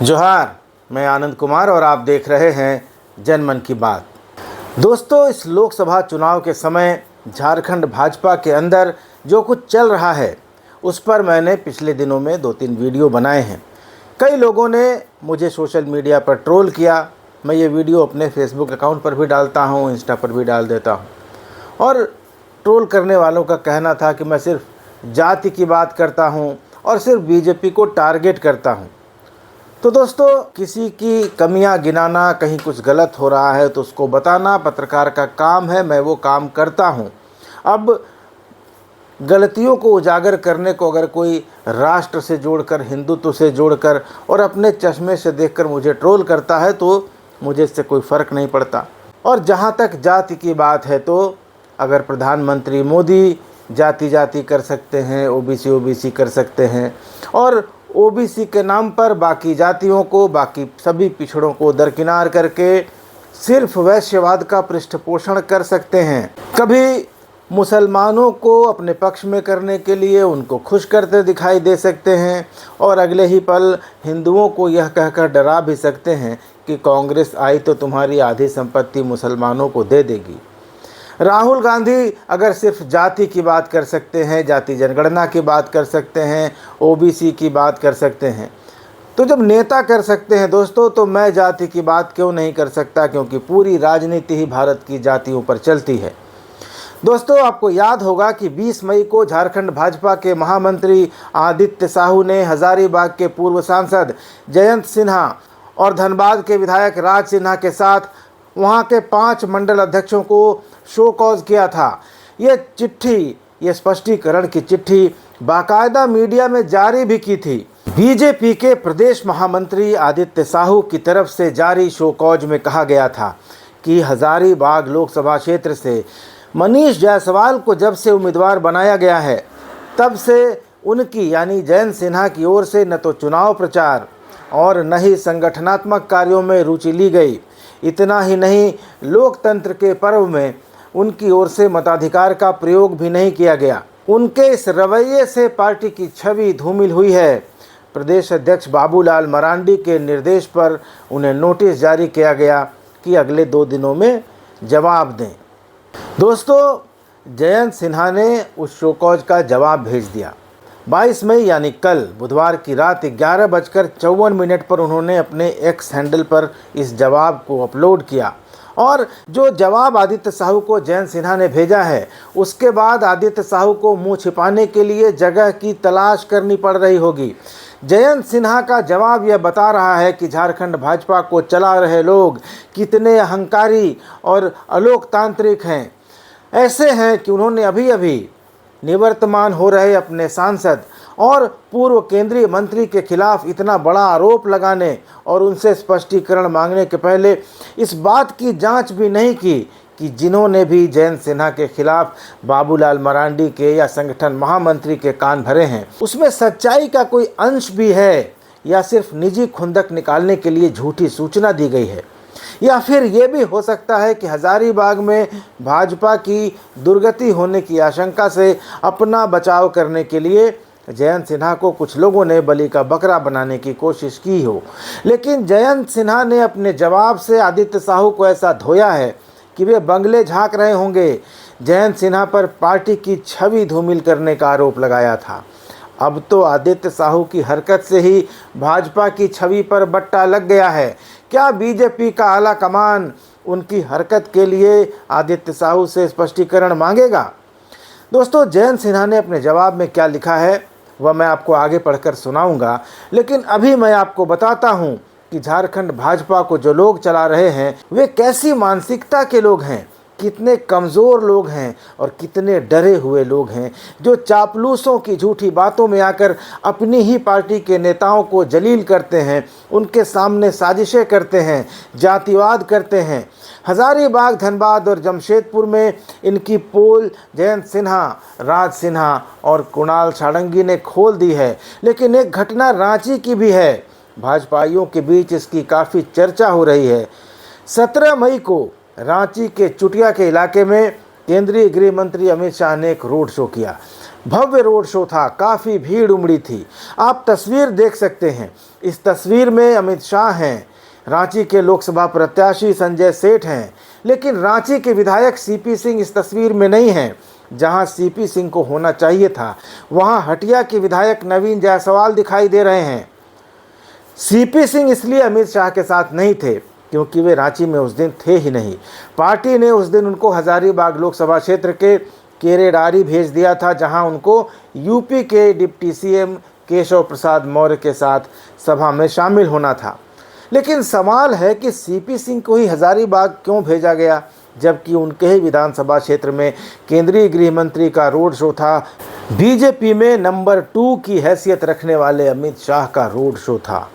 जोहार, मैं आनंद कुमार और आप देख रहे हैं जनमन की बात। दोस्तों, इस लोकसभा चुनाव के समय झारखंड भाजपा के अंदर जो कुछ चल रहा है उस पर मैंने पिछले दिनों में 2-3 वीडियो बनाए हैं। कई लोगों ने मुझे सोशल मीडिया पर ट्रोल किया। मैं ये वीडियो अपने फेसबुक अकाउंट पर भी डालता हूँ, इंस्टा पर भी डाल देता हूँ। और ट्रोल करने वालों का कहना था कि मैं सिर्फ जाति की बात करता हूँ और सिर्फ बीजेपी को टारगेट करता हूँ। तो दोस्तों, किसी की कमियां गिनाना, कहीं कुछ गलत हो रहा है तो उसको बताना पत्रकार का काम है, मैं वो काम करता हूं। अब गलतियों को उजागर करने को अगर कोई राष्ट्र से जोड़कर, हिंदुत्व से जोड़कर और अपने चश्मे से देखकर मुझे ट्रोल करता है तो मुझे इससे कोई फ़र्क नहीं पड़ता। और जहां तक जाति की बात है तो अगर प्रधानमंत्री मोदी जाति कर सकते हैं, ओबीसी कर सकते हैं और ओबीसी के नाम पर बाकी जातियों को, बाकी सभी पिछड़ों को दरकिनार करके सिर्फ वैश्यवाद का पृष्ठपोषण कर सकते हैं। कभी मुसलमानों को अपने पक्ष में करने के लिए उनको खुश करते दिखाई दे सकते हैं और अगले ही पल हिंदुओं को यह कहकर डरा भी सकते हैं कि कांग्रेस आई तो तुम्हारी आधी संपत्ति मुसलमानों को दे देगी। राहुल गांधी अगर सिर्फ जाति की बात कर सकते हैं, जाति जनगणना की बात कर सकते हैं, ओबीसी की बात कर सकते हैं, तो जब नेता कर सकते हैं दोस्तों, तो मैं जाति की बात क्यों नहीं कर सकता, क्योंकि पूरी राजनीति ही भारत की जातियों पर चलती है। दोस्तों, आपको याद होगा कि 20 मई को झारखंड भाजपा के महामंत्री आदित्य साहू ने हजारीबाग के पूर्व सांसद जयंत सिन्हा और धनबाद के विधायक राज सिन्हा के साथ वहां के 5 मंडल अध्यक्षों को शो कॉज किया था। ये स्पष्टीकरण की चिट्ठी बाकायदा मीडिया में जारी भी की थी। बीजेपी के प्रदेश महामंत्री आदित्य साहू की तरफ से जारी शो कॉज में कहा गया था कि हजारीबाग लोकसभा क्षेत्र से मनीष जायसवाल को जब से उम्मीदवार बनाया गया है तब से उनकी यानी जयंत सिन्हा की ओर से न तो चुनाव प्रचार और न ही संगठनात्मक कार्यों में रुचि ली गई। इतना ही नहीं, लोकतंत्र के पर्व में उनकी ओर से मताधिकार का प्रयोग भी नहीं किया गया। उनके इस रवैये से पार्टी की छवि धूमिल हुई है। प्रदेश अध्यक्ष बाबूलाल मरांडी के निर्देश पर उन्हें नोटिस जारी किया गया कि अगले 2 दिनों में जवाब दें। दोस्तों, जयंत सिन्हा ने उस शोकॉज का जवाब भेज दिया। 22 मई यानी कल बुधवार की रात 11:54 पर उन्होंने अपने एक्स हैंडल पर इस जवाब को अपलोड किया। और जो जवाब आदित्य साहू को जयंत सिन्हा ने भेजा है, उसके बाद आदित्य साहू को मुंह छिपाने के लिए जगह की तलाश करनी पड़ रही होगी। जयंत सिन्हा का जवाब यह बता रहा है कि झारखंड भाजपा को चला रहे लोग कितने अहंकारी और अलोकतांत्रिक हैं। ऐसे हैं कि उन्होंने अभी निवर्तमान हो रहे अपने सांसद और पूर्व केंद्रीय मंत्री के खिलाफ इतना बड़ा आरोप लगाने और उनसे स्पष्टीकरण मांगने के पहले इस बात की जांच भी नहीं की कि जिन्होंने भी जयंत सिन्हा के खिलाफ बाबूलाल मरांडी के या संगठन महामंत्री के कान भरे हैं, उसमें सच्चाई का कोई अंश भी है या सिर्फ निजी खुंदक निकालने के लिए झूठी सूचना दी गई है। या फिर ये भी हो सकता है कि हजारीबाग में भाजपा की दुर्गति होने की आशंका से अपना बचाव करने के लिए जयंत सिन्हा को कुछ लोगों ने बलि का बकरा बनाने की कोशिश की हो। लेकिन जयंत सिन्हा ने अपने जवाब से आदित्य साहू को ऐसा धोया है कि वे बंगले झांक रहे होंगे। जयंत सिन्हा पर पार्टी की छवि धूमिल करने का आरोप लगाया था। अब तो आदित्य साहू की हरकत से ही भाजपा की छवि पर बट्टा लग गया है। क्या बीजेपी का आला कमान उनकी हरकत के लिए आदित्य साहू से स्पष्टीकरण मांगेगा? दोस्तों, जयंत सिन्हा ने अपने जवाब में क्या लिखा है वह मैं आपको आगे पढ़कर सुनाऊंगा, लेकिन अभी मैं आपको बताता हूं कि झारखंड भाजपा को जो लोग चला रहे हैं वे कैसी मानसिकता के लोग हैं, कितने कमज़ोर लोग हैं और कितने डरे हुए लोग हैं, जो चापलूसों की झूठी बातों में आकर अपनी ही पार्टी के नेताओं को जलील करते हैं, उनके सामने साजिशें करते हैं, जातिवाद करते हैं। हजारीबाग, धनबाद और जमशेदपुर में इनकी पोल जयंत सिन्हा, राज सिन्हा और कुणाल सारंगी ने खोल दी है। लेकिन एक घटना रांची की भी है। भाजपाइयों के बीच इसकी काफ़ी चर्चा हो रही है। 17 मई को रांची के चुटिया के इलाके में केंद्रीय गृह मंत्री अमित शाह ने एक रोड शो किया। भव्य रोड शो था, काफ़ी भीड़ उमड़ी थी। आप तस्वीर देख सकते हैं। इस तस्वीर में अमित शाह हैं, रांची के लोकसभा प्रत्याशी संजय सेठ हैं, लेकिन रांची के विधायक सीपी सिंह इस तस्वीर में नहीं हैं। जहां सीपी सिंह को होना चाहिए था, वहां हटिया के विधायक नवीन जायसवाल दिखाई दे रहे हैं। सीपी सिंह इसलिए अमित शाह के साथ नहीं थे क्योंकि वे रांची में उस दिन थे ही नहीं। पार्टी ने उस दिन उनको हजारीबाग लोकसभा क्षेत्र के केरेडारी भेज दिया था, जहां उनको यूपी के डिप्टी सीएम केशव प्रसाद मौर्य के साथ सभा में शामिल होना था। लेकिन सवाल है कि सीपी सिंह को ही हजारीबाग क्यों भेजा गया, जबकि उनके ही विधानसभा क्षेत्र में केंद्रीय गृह मंत्री का रोड शो था। बीजेपी में नंबर 2 की हैसियत रखने वाले अमित शाह का रोड शो था।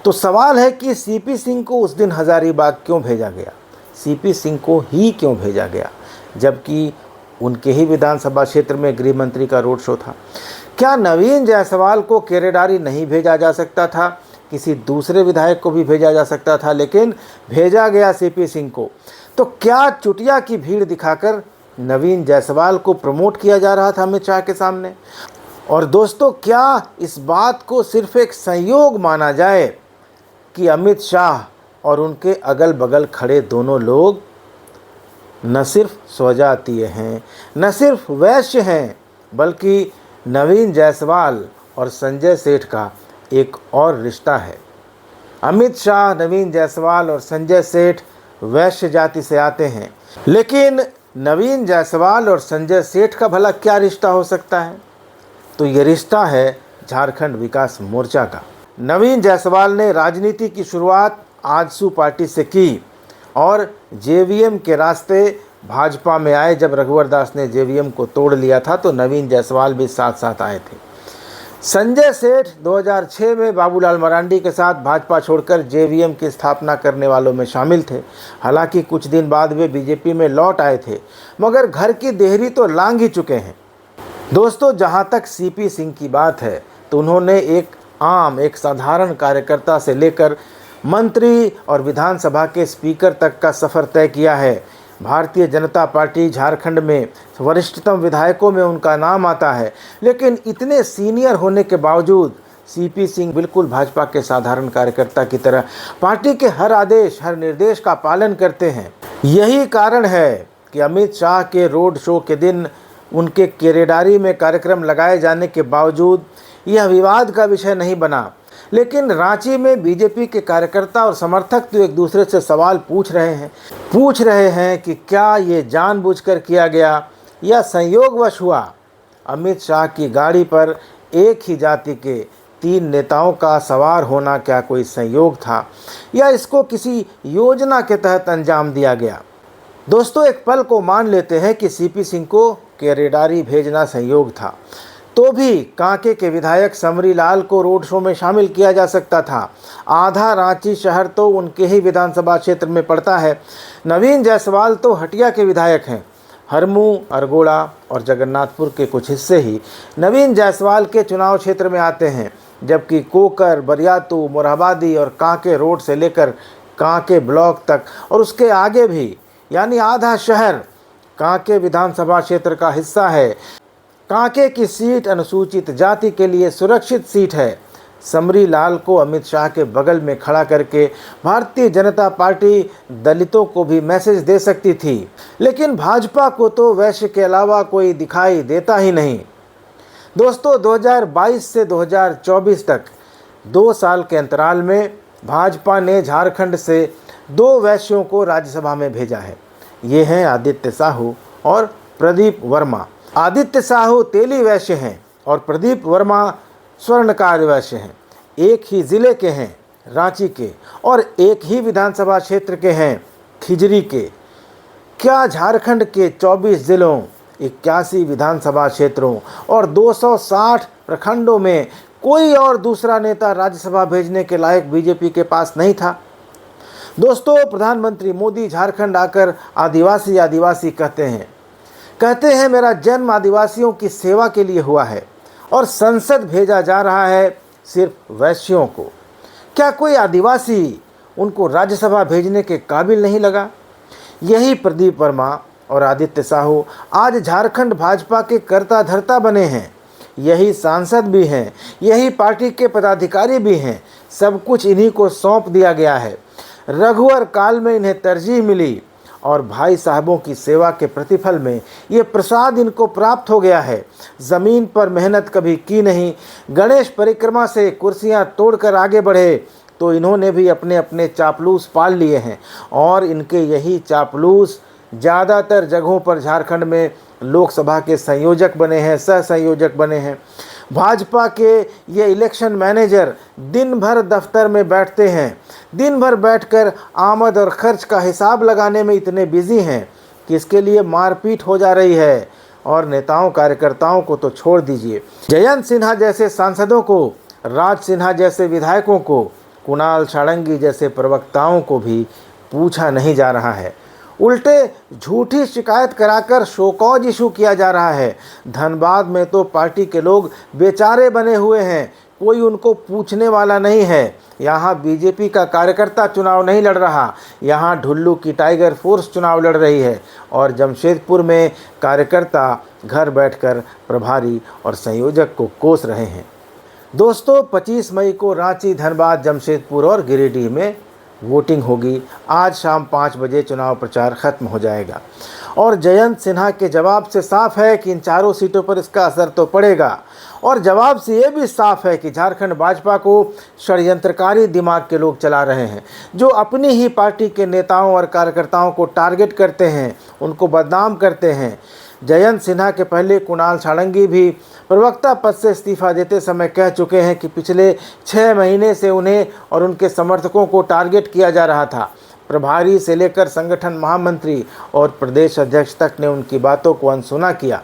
तो सवाल है कि सीपी सिंह को उस दिन हजारीबाग क्यों भेजा गया, सीपी सिंह को ही क्यों भेजा गया, जबकि उनके ही विधानसभा क्षेत्र में गृह मंत्री का रोड शो था। क्या नवीन जायसवाल को केरेडारी नहीं भेजा जा सकता था? किसी दूसरे विधायक को भी भेजा जा सकता था, लेकिन भेजा गया सीपी सिंह को। तो क्या चुटिया की भीड़ दिखाकर नवीन जायसवाल को प्रमोट किया जा रहा था अमित शाह के सामने? और दोस्तों, क्या इस बात को सिर्फ एक संयोग माना जाए कि अमित शाह और उनके अगल बगल खड़े दोनों लोग न सिर्फ स्वजातीय हैं, न सिर्फ वैश्य हैं, बल्कि नवीन जायसवाल और संजय सेठ का एक और रिश्ता है। अमित शाह, नवीन जायसवाल और संजय सेठ वैश्य जाति से आते हैं, लेकिन नवीन जायसवाल और संजय सेठ का भला क्या रिश्ता हो सकता है? तो ये रिश्ता है झारखंड विकास मोर्चा का। नवीन जायसवाल ने राजनीति की शुरुआत आजसू पार्टी से की और जेवीएम के रास्ते भाजपा में आए। जब रघुवर दास ने जेवीएम को तोड़ लिया था तो नवीन जायसवाल भी साथ साथ आए थे। संजय सेठ 2006 में बाबूलाल मरांडी के साथ भाजपा छोड़कर जेवीएम की स्थापना करने वालों में शामिल थे। हालांकि कुछ दिन बाद वे बीजेपी में लौट आए थे, मगर घर की देहरी तो लांघ ही चुके हैं। दोस्तों, जहां तक सीपी सिंह की बात है तो उन्होंने एक साधारण कार्यकर्ता से लेकर मंत्री और विधानसभा के स्पीकर तक का सफ़र तय किया है। भारतीय जनता पार्टी झारखंड में वरिष्ठतम विधायकों में उनका नाम आता है, लेकिन इतने सीनियर होने के बावजूद सीपी सिंह बिल्कुल भाजपा के साधारण कार्यकर्ता की तरह पार्टी के हर आदेश, हर निर्देश का पालन करते हैं। यही कारण है कि अमित शाह के रोड शो के दिन उनके केरेडारी में कार्यक्रम लगाए जाने के बावजूद यह विवाद का विषय नहीं बना। लेकिन रांची में बीजेपी के कार्यकर्ता और समर्थक तो एक दूसरे से सवाल पूछ रहे हैं कि क्या ये जानबूझकर किया गया या संयोगवश हुआ। अमित शाह की गाड़ी पर एक ही जाति के 3 नेताओं का सवार होना क्या कोई संयोग था या इसको किसी योजना के तहत अंजाम दिया गया? दोस्तों, एक पल को मान लेते हैं कि सीपी सिंह को केरेडारी भेजना संयोग था, तो भी कांके के विधायक समरी लाल को रोड शो में शामिल किया जा सकता था। आधा रांची शहर तो उनके ही विधानसभा क्षेत्र में पड़ता है। नवीन जायसवाल तो हटिया के विधायक हैं। हरमू, अरगोड़ा और जगन्नाथपुर के कुछ हिस्से ही नवीन जायसवाल के चुनाव क्षेत्र में आते हैं, जबकि कोकर, बरियातू, मोरहाबादी और कांके रोड से लेकर कांके ब्लॉक तक और उसके आगे भी, यानी आधा शहर कांके विधानसभा क्षेत्र का हिस्सा है। कांके की सीट अनुसूचित जाति के लिए सुरक्षित सीट है। समरी लाल को अमित शाह के बगल में खड़ा करके भारतीय जनता पार्टी दलितों को भी मैसेज दे सकती थी, लेकिन भाजपा को तो वैश्य के अलावा कोई दिखाई देता ही नहीं। दोस्तों, 2022 से 2024 तक 2 साल के अंतराल में भाजपा ने झारखंड से 2 वैश्यों को राज्यसभा में भेजा है। ये हैं आदित्य साहू और प्रदीप वर्मा। आदित्य साहू तेली वैश्य हैं और प्रदीप वर्मा स्वर्णकार वैश्य हैं। एक ही ज़िले के हैं, रांची के, और एक ही विधानसभा क्षेत्र के हैं, खिजरी के। क्या झारखंड के 24 ज़िलों, 81 विधानसभा क्षेत्रों और 260 प्रखंडों में कोई और दूसरा नेता राज्यसभा भेजने के लायक बीजेपी के पास नहीं था? दोस्तों, प्रधानमंत्री मोदी झारखंड आकर आदिवासी आदिवासी कहते हैं मेरा जन्म आदिवासियों की सेवा के लिए हुआ है और संसद भेजा जा रहा है सिर्फ वैश्यों को। क्या कोई आदिवासी उनको राज्यसभा भेजने के काबिल नहीं लगा? यही प्रदीप वर्मा और आदित्य साहू आज झारखंड भाजपा के कर्ता धर्ता बने हैं। यही सांसद भी हैं, यही पार्टी के पदाधिकारी भी हैं। सब कुछ इन्हीं को सौंप दिया गया है। रघुवर काल में इन्हें तरजीह मिली और भाई साहबों की सेवा के प्रतिफल में ये प्रसाद इनको प्राप्त हो गया है। ज़मीन पर मेहनत कभी की नहीं। गणेश परिक्रमा से कुर्सियां तोड़कर आगे बढ़े तो इन्होंने भी अपने अपने चापलूस पाल लिए हैं और इनके यही चापलूस ज़्यादातर जगहों पर झारखंड में लोकसभा के संयोजक बने हैं, सह संयोजक बने हैं। भाजपा के ये इलेक्शन मैनेजर दिन भर दफ्तर में बैठते हैं। दिन भर बैठकर आमद और खर्च का हिसाब लगाने में इतने बिजी हैं कि इसके लिए मारपीट हो जा रही है। और नेताओं कार्यकर्ताओं को तो छोड़ दीजिए, जयंत सिन्हा जैसे सांसदों को, राज सिन्हा जैसे विधायकों को, कुणाल सारंगी जैसे प्रवक्ताओं को भी पूछा नहीं जा रहा है। उल्टे झूठी शिकायत कराकर शोकॉज इशू किया जा रहा है। धनबाद में तो पार्टी के लोग बेचारे बने हुए हैं, कोई उनको पूछने वाला नहीं है। यहाँ बीजेपी का कार्यकर्ता चुनाव नहीं लड़ रहा, यहाँ ढुल्लू की टाइगर फोर्स चुनाव लड़ रही है और जमशेदपुर में कार्यकर्ता घर बैठकर प्रभारी और संयोजक को कोस रहे हैं। दोस्तों, 25 मई को रांची, धनबाद, जमशेदपुर और गिरिडीह में वोटिंग होगी। आज शाम 5 बजे चुनाव प्रचार खत्म हो जाएगा और जयंत सिन्हा के जवाब से साफ है कि इन चारों सीटों पर इसका असर तो पड़ेगा। और जवाब से ये भी साफ है कि झारखंड भाजपा को षड्यंत्रकारी दिमाग के लोग चला रहे हैं, जो अपनी ही पार्टी के नेताओं और कार्यकर्ताओं को टारगेट करते हैं, उनको बदनाम करते हैं। जयंत सिन्हा के पहले कुणाल सारंगी भी प्रवक्ता पद से इस्तीफा देते समय कह चुके हैं कि पिछले 6 महीने से उन्हें और उनके समर्थकों को टारगेट किया जा रहा था। प्रभारी से लेकर संगठन महामंत्री और प्रदेश अध्यक्ष तक ने उनकी बातों को अनसुना किया।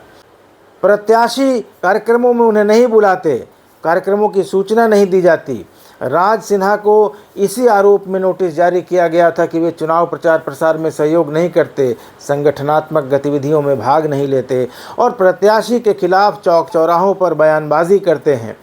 प्रत्याशी कार्यक्रमों में उन्हें नहीं बुलाते, कार्यक्रमों की सूचना नहीं दी जाती। राज सिन्हा को इसी आरोप में नोटिस जारी किया गया था कि वे चुनाव प्रचार प्रसार में सहयोग नहीं करते, संगठनात्मक गतिविधियों में भाग नहीं लेते और प्रत्याशी के खिलाफ चौक चौराहों पर बयानबाजी करते हैं।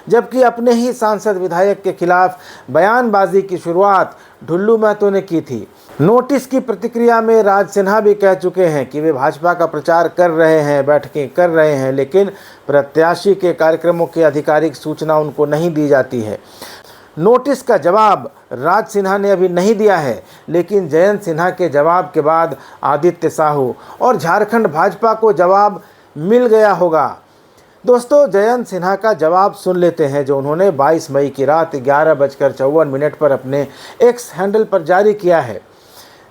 जबकि अपने ही सांसद विधायक के खिलाफ बयानबाजी की शुरुआत ढुल्लू महतो ने की थी। नोटिस की प्रतिक्रिया में राज सिन्हा भी कह चुके हैं कि वे भाजपा का प्रचार कर रहे हैं, बैठकें कर रहे हैं, लेकिन प्रत्याशी के कार्यक्रमों की आधिकारिक सूचना उनको नहीं दी जाती है। नोटिस का जवाब राज सिन्हा ने अभी नहीं दिया है, लेकिन जयंत सिन्हा के जवाब के बाद आदित्य साहू और झारखंड भाजपा को जवाब मिल गया होगा। दोस्तों, जयंत सिन्हा का जवाब सुन लेते हैं, जो उन्होंने 22 मई की रात 11:54 पर अपने एक्स हैंडल पर जारी किया है।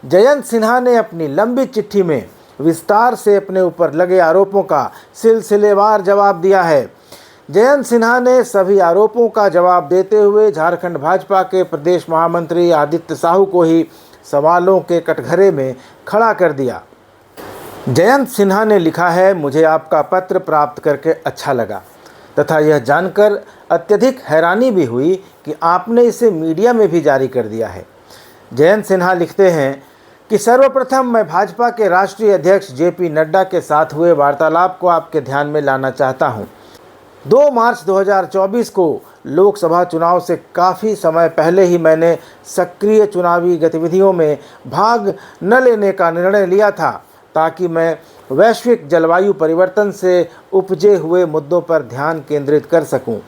जयंत सिन्हा ने अपनी लंबी चिट्ठी में विस्तार से अपने ऊपर लगे आरोपों का सिलसिलेवार जवाब दिया है। जयंत सिन्हा ने सभी आरोपों का जवाब देते हुए झारखंड भाजपा के प्रदेश महामंत्री आदित्य साहू को ही सवालों के कटघरे में खड़ा कर दिया। जयंत सिन्हा ने लिखा है, मुझे आपका पत्र प्राप्त करके अच्छा लगा तथा यह जानकर अत्यधिक हैरानी भी हुई कि आपने इसे मीडिया में भी जारी कर दिया है। जयंत सिन्हा लिखते हैं कि सर्वप्रथम मैं भाजपा के राष्ट्रीय अध्यक्ष जेपी नड्डा के साथ हुए वार्तालाप को आपके ध्यान में लाना चाहता हूं। 2 मार्च 2024 को लोकसभा चुनाव से काफ़ी समय पहले ही मैंने सक्रिय चुनावी गतिविधियों में भाग न लेने का निर्णय लिया था, ताकि मैं वैश्विक जलवायु परिवर्तन से उपजे हुए मुद्दों पर ध्यान केंद्रित कर सकूं।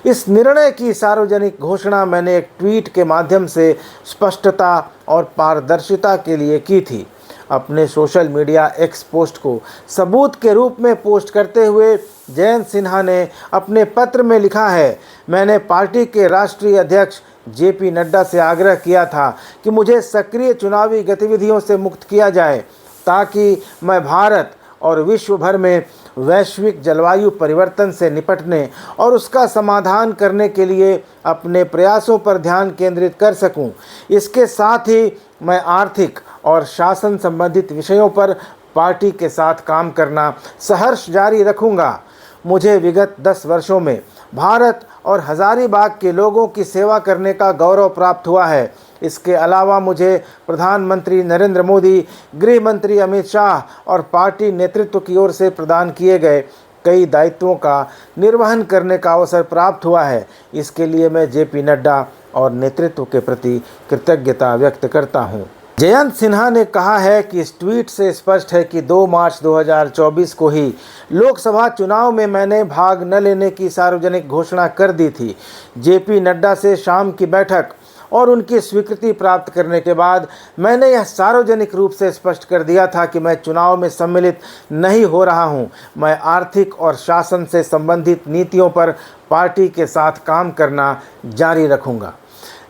इस निर्णय की सार्वजनिक घोषणा मैंने एक ट्वीट के माध्यम से स्पष्टता और पारदर्शिता के लिए की थी। अपने सोशल मीडिया एक्स पोस्ट को सबूत के रूप में पोस्ट करते हुए जयंत सिन्हा ने अपने पत्र में लिखा है, मैंने पार्टी के राष्ट्रीय अध्यक्ष जेपी नड्डा से आग्रह किया था कि मुझे सक्रिय चुनावी गतिविधियों से मुक्त किया जाए, ताकि मैं भारत और विश्व भर में वैश्विक जलवायु परिवर्तन से निपटने और उसका समाधान करने के लिए अपने प्रयासों पर ध्यान केंद्रित कर सकूं। इसके साथ ही मैं आर्थिक और शासन संबंधित विषयों पर पार्टी के साथ काम करना सहर्ष जारी रखूंगा। मुझे विगत 10 वर्षों में भारत और हजारीबाग के लोगों की सेवा करने का गौरव प्राप्त हुआ है। इसके अलावा मुझे प्रधानमंत्री नरेंद्र मोदी, गृह मंत्री अमित शाह और पार्टी नेतृत्व की ओर से प्रदान किए गए कई दायित्वों का निर्वहन करने का अवसर प्राप्त हुआ है। इसके लिए मैं जेपी नड्डा और नेतृत्व के प्रति कृतज्ञता व्यक्त करता हूं। जयंत सिन्हा ने कहा है कि इस ट्वीट से स्पष्ट है कि 2 मार्च 2024 को ही लोकसभा चुनाव में मैंने भाग न लेने की सार्वजनिक घोषणा कर दी थी। जेपी नड्डा से शाम की बैठक और उनकी स्वीकृति प्राप्त करने के बाद मैंने यह सार्वजनिक रूप से स्पष्ट कर दिया था कि मैं चुनाव में सम्मिलित नहीं हो रहा हूं। मैं आर्थिक और शासन से संबंधित नीतियों पर पार्टी के साथ काम करना जारी रखूंगा।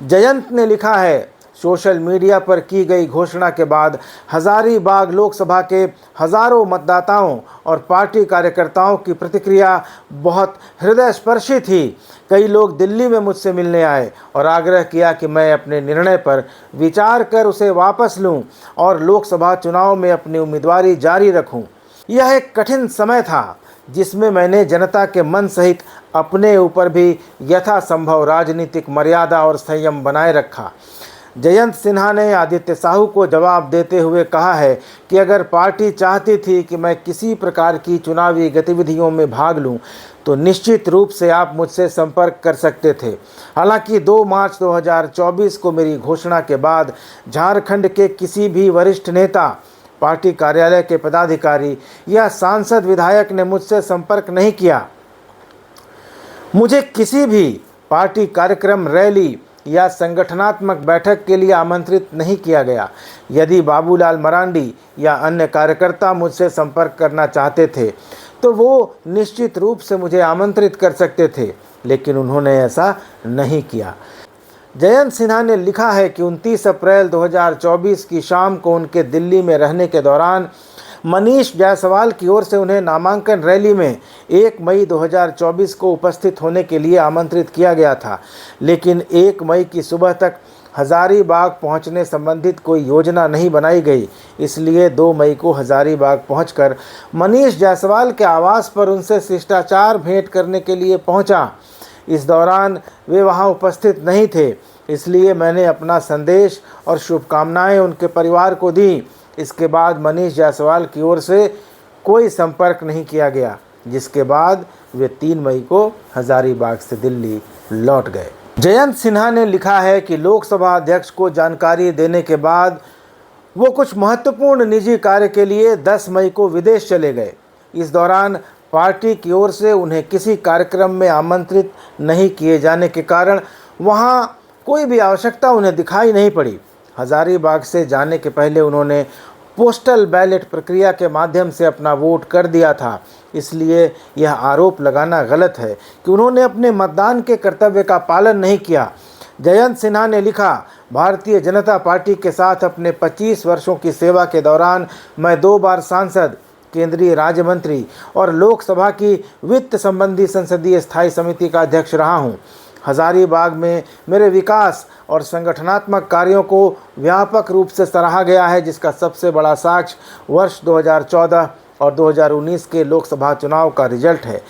जयंत ने लिखा है, सोशल मीडिया पर की गई घोषणा के बाद हजारीबाग लोकसभा के हजारों मतदाताओं और पार्टी कार्यकर्ताओं की प्रतिक्रिया बहुत हृदयस्पर्शी थी। कई लोग दिल्ली में मुझसे मिलने आए और आग्रह किया कि मैं अपने निर्णय पर विचार कर उसे वापस लूं और लोकसभा चुनाव में अपनी उम्मीदवारी जारी रखूं। यह एक कठिन समय था जिसमें मैंने जनता के मन सहित अपने ऊपर भी यथासंभव राजनीतिक मर्यादा और संयम बनाए रखा। जयंत सिन्हा ने आदित्य साहू को जवाब देते हुए कहा है कि अगर पार्टी चाहती थी कि मैं किसी प्रकार की चुनावी गतिविधियों में भाग लूं, तो निश्चित रूप से आप मुझसे संपर्क कर सकते थे। हालांकि 2 मार्च 2024 को मेरी घोषणा के बाद झारखंड के किसी भी वरिष्ठ नेता, पार्टी कार्यालय के पदाधिकारी या सांसद विधायक ने मुझसे संपर्क नहीं किया। मुझे किसी भी पार्टी कार्यक्रम, रैली या संगठनात्मक बैठक के लिए आमंत्रित नहीं किया गया। यदि बाबूलाल मरांडी या अन्य कार्यकर्ता मुझसे संपर्क करना चाहते थे तो वो निश्चित रूप से मुझे आमंत्रित कर सकते थे, लेकिन उन्होंने ऐसा नहीं किया। जयंत सिन्हा ने लिखा है कि 29 अप्रैल 2024 की शाम को उनके दिल्ली में रहने के दौरान मनीष जायसवाल की ओर से उन्हें नामांकन रैली में 1 मई 2024 को उपस्थित होने के लिए आमंत्रित किया गया था, लेकिन 1 मई की सुबह तक हजारीबाग पहुंचने संबंधित कोई योजना नहीं बनाई गई। इसलिए 2 मई को हजारीबाग पहुंचकर मनीष जायसवाल के आवास पर उनसे शिष्टाचार भेंट करने के लिए पहुंचा। इस दौरान वे वहां उपस्थित नहीं थे, इसलिए मैंने अपना संदेश और शुभकामनाएं उनके परिवार को दी। इसके बाद मनीष जायसवाल की ओर से कोई संपर्क नहीं किया गया, जिसके बाद वे 3 मई को हजारीबाग से दिल्ली लौट गए। जयंत सिन्हा ने लिखा है कि लोकसभा अध्यक्ष को जानकारी देने के बाद वो कुछ महत्वपूर्ण निजी कार्य के लिए 10 मई को विदेश चले गए। इस दौरान पार्टी की ओर से उन्हें किसी कार्यक्रम में आमंत्रित नहीं किए जाने के कारण वहां कोई भी आवश्यकता उन्हें दिखाई नहीं पड़ी। हजारीबाग से जाने के पहले उन्होंने पोस्टल बैलेट प्रक्रिया के माध्यम से अपना वोट कर दिया था। इसलिए यह आरोप लगाना गलत है कि उन्होंने अपने मतदान के कर्तव्य का पालन नहीं किया। जयंत सिन्हा ने लिखा, भारतीय जनता पार्टी के साथ अपने 25 वर्षों की सेवा के दौरान मैं 2 बार सांसद, केंद्रीय राज्य मंत्री और लोकसभा की वित्त संबंधी संसदीय स्थायी समिति का अध्यक्ष रहा हूं। हजारीबाग में मेरे विकास और संगठनात्मक कार्यों को व्यापक रूप से सराहा गया है, जिसका सबसे बड़ा साक्ष्य वर्ष 2014 और 2019 के लोकसभा चुनाव का रिजल्ट है।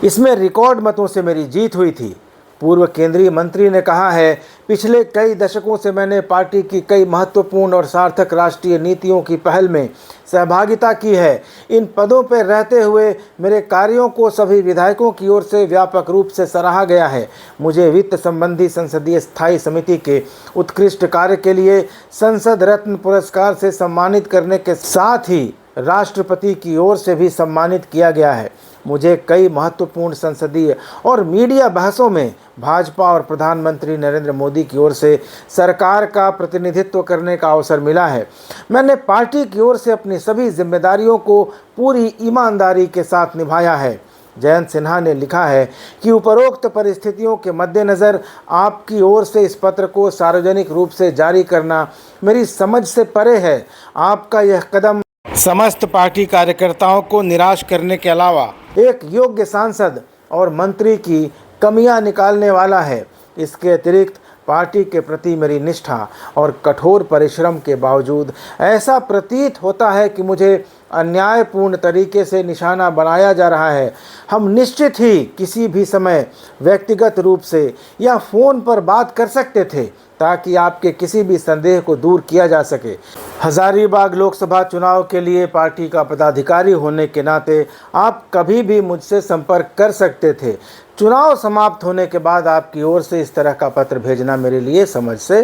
इसमें रिकॉर्ड मतों से मेरी जीत हुई थी। पूर्व केंद्रीय मंत्री ने कहा है, पिछले कई दशकों से मैंने पार्टी की कई महत्वपूर्ण और सार्थक राष्ट्रीय नीतियों की पहल में सहभागिता की है। इन पदों पर रहते हुए मेरे कार्यों को सभी विधायकों की ओर से व्यापक रूप से सराहा गया है। मुझे वित्त संबंधी संसदीय स्थायी समिति के उत्कृष्ट कार्य के लिए संसद रत्न पुरस्कार से सम्मानित करने के साथ ही राष्ट्रपति की ओर से भी सम्मानित किया गया है। मुझे कई महत्वपूर्ण संसदीय और मीडिया बहसों में भाजपा और प्रधानमंत्री नरेंद्र मोदी की ओर से सरकार का प्रतिनिधित्व करने का अवसर मिला है। मैंने पार्टी की ओर से अपनी सभी जिम्मेदारियों को पूरी ईमानदारी के साथ निभाया है। जयंत सिन्हा ने लिखा है कि उपरोक्त परिस्थितियों के मद्देनज़र आपकी ओर से इस पत्र को सार्वजनिक रूप से जारी करना मेरी समझ से परे है। आपका यह कदम समस्त पार्टी कार्यकर्ताओं को निराश करने के अलावा एक योग्य सांसद और मंत्री की कमियां निकालने वाला है। इसके अतिरिक्त पार्टी के प्रति मेरी निष्ठा और कठोर परिश्रम के बावजूद ऐसा प्रतीत होता है कि मुझे अन्यायपूर्ण तरीके से निशाना बनाया जा रहा है। हम निश्चित ही किसी भी समय व्यक्तिगत रूप से या फ़ोन पर बात कर सकते थे ताकि आपके किसी भी संदेह को दूर किया जा सके। हजारीबाग लोकसभा चुनाव के लिए पार्टी का पदाधिकारी होने के नाते आप कभी भी मुझसे संपर्क कर सकते थे। चुनाव समाप्त होने के बाद आपकी ओर से इस तरह का पत्र भेजना मेरे लिए समझ से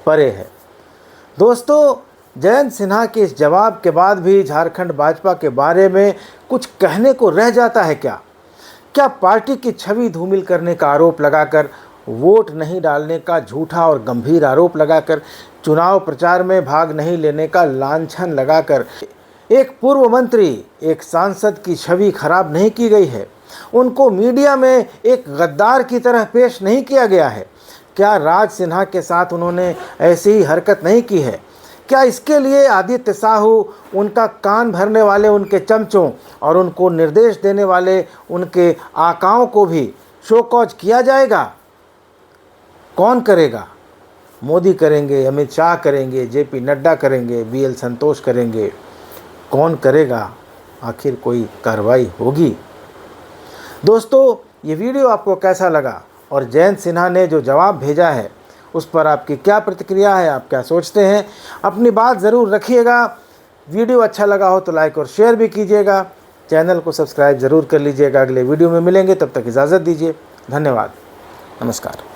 परे है। दोस्तों, जयंत सिन्हा के इस जवाब के बाद भी झारखंड भाजपा के बारे में कुछ कहने को रह जाता है क्या? क्या पार्टी की छवि धूमिल करने का आरोप लगाकर, वोट नहीं डालने का झूठा और गंभीर आरोप लगाकर, चुनाव प्रचार में भाग नहीं लेने का लांछन लगाकर एक पूर्व मंत्री, एक सांसद की छवि खराब नहीं की गई है? उनको मीडिया में एक गद्दार की तरह पेश नहीं किया गया है? क्या राज सिन्हा के साथ उन्होंने ऐसी ही हरकत नहीं की है? क्या इसके लिए आदित्य साहू, उनका कान भरने वाले उनके चमचों और उनको निर्देश देने वाले उनके आकाओं को भी शोकॉज किया जाएगा? कौन करेगा? मोदी करेंगे, अमित शाह करेंगे, जेपी नड्डा करेंगे, बीएल संतोष करेंगे? कौन करेगा? आखिर कोई कार्रवाई होगी? दोस्तों, ये वीडियो आपको कैसा लगा और जयंत सिन्हा ने जो जवाब भेजा है उस पर आपकी क्या प्रतिक्रिया है? आप क्या सोचते हैं? अपनी बात ज़रूर रखिएगा। वीडियो अच्छा लगा हो तो लाइक और शेयर भी कीजिएगा। चैनल को सब्सक्राइब ज़रूर कर लीजिएगा। अगले वीडियो में मिलेंगे, तब तक इजाज़त दीजिए। धन्यवाद। नमस्कार।